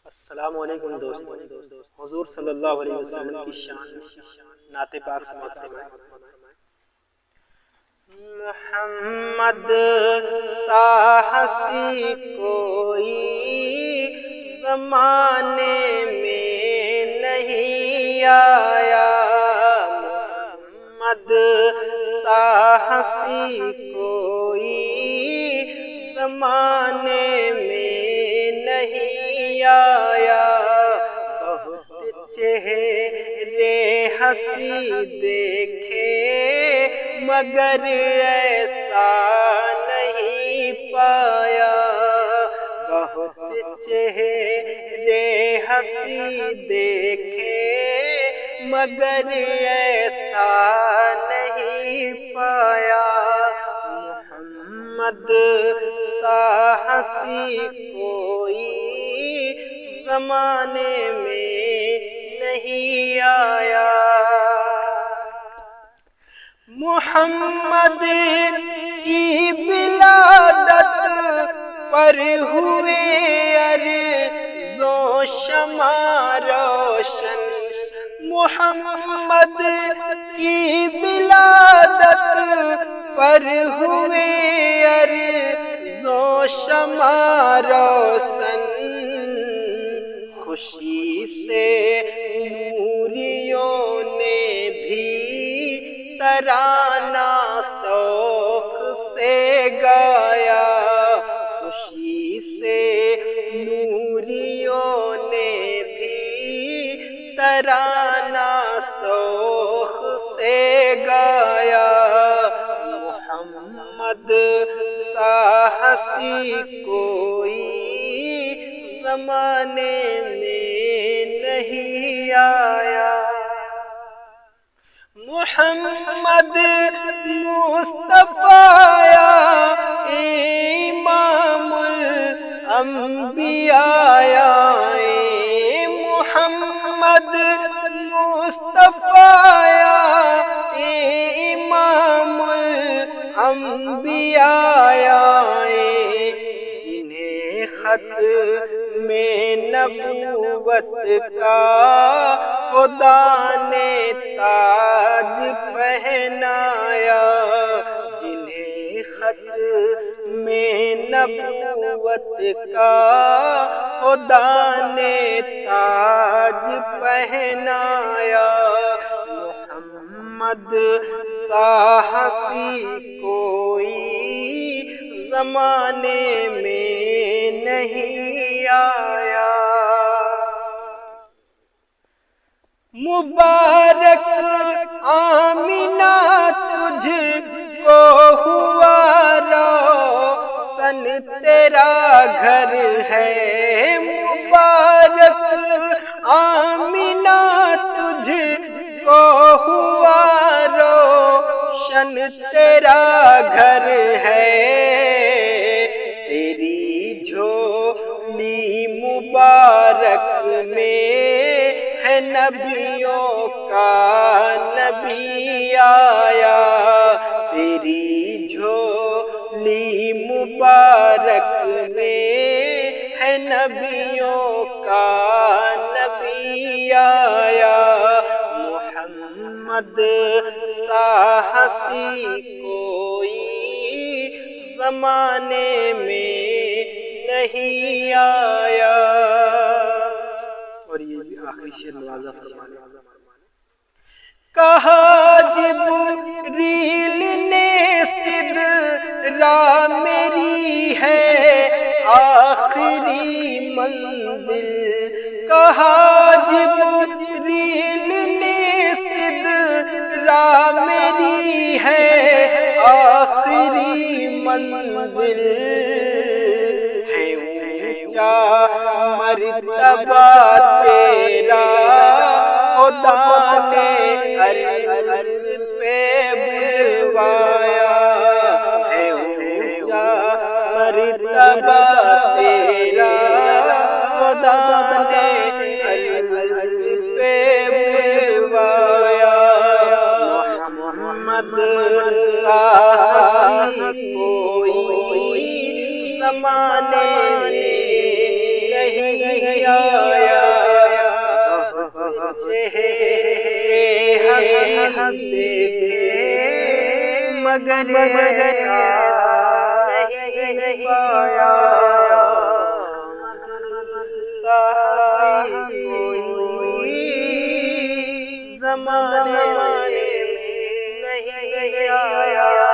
السلام علیکم دوستو، حضور صلی اللہ علیہ وسلم کی شان نعت پاک سماعت فرمائیں۔ محمد سا ہنسی کوئی زمانے میں نہیں آیا، محمد سا ہنسی کوئی زمانے میں نہیں آیا، بہت چہرے ہنسی دیکھے مگر ایسا نہیں پایا، بہت چہرے ہنسی دیکھے مگر ایسا نہیں پایا، محمد سا ہنسی کوئی زمانے میں نہیں آیا۔ محمد کی ولادت پر ہوئے ارض و شمع روشن، محمد کی ولادت پر ہوئے ارض و شمع روشن، خوشی سے نوریوں نے بھی ترانہ شوق سے گایا، خوشی سے نوریوں نے بھی ترانہ شوق سے گایا، محمد سا ہنسی کوئی زمانے میں نہیں آیا، محمد مصطفیٰ امام الانبیاء، محمد مصطفیٰ امام الانبیاء، جنہیں ختم نبوت کا خدا نے تاج پہنایا، جنہیں ختم نبوت کا خدا نے تاج پہنایا، محمد سا ہنسی کوئی زمانے میں نہیں آیا، مبارک آمینہ تجھ کو ہوا روشن تیرا گھر ہے، مبارک آمینہ تجھ کو ہوا روشن تیرا گھر ہے، تیری جھولی مبارک میں ہے نبیوں کا نبی آیا، تیری جھولی مبارک میں ہے نبیوں کا نبی آیا، محمد سا ہنسی کوئی زمانے میں نہیں آیا۔ اور یہ بھی آخری شعر نوازا فرمانے، کہا جبریل نے سدرا میری ہے آخری منزل، کہا جبریل نے سدرا میری ہے آخری منزل، ہے اونچا مرتبہ تیرا خدا نے عرش پہ بلوایا، ہے اونچا مرتبہ تیرا خدا نے عرش پہ بلوایا، محمد سا ہنسی کوئی زمانے میں نہیں آیا۔ ہنسے مگر نہیں پایا سانس کوئی زمانے میں نہیں آیا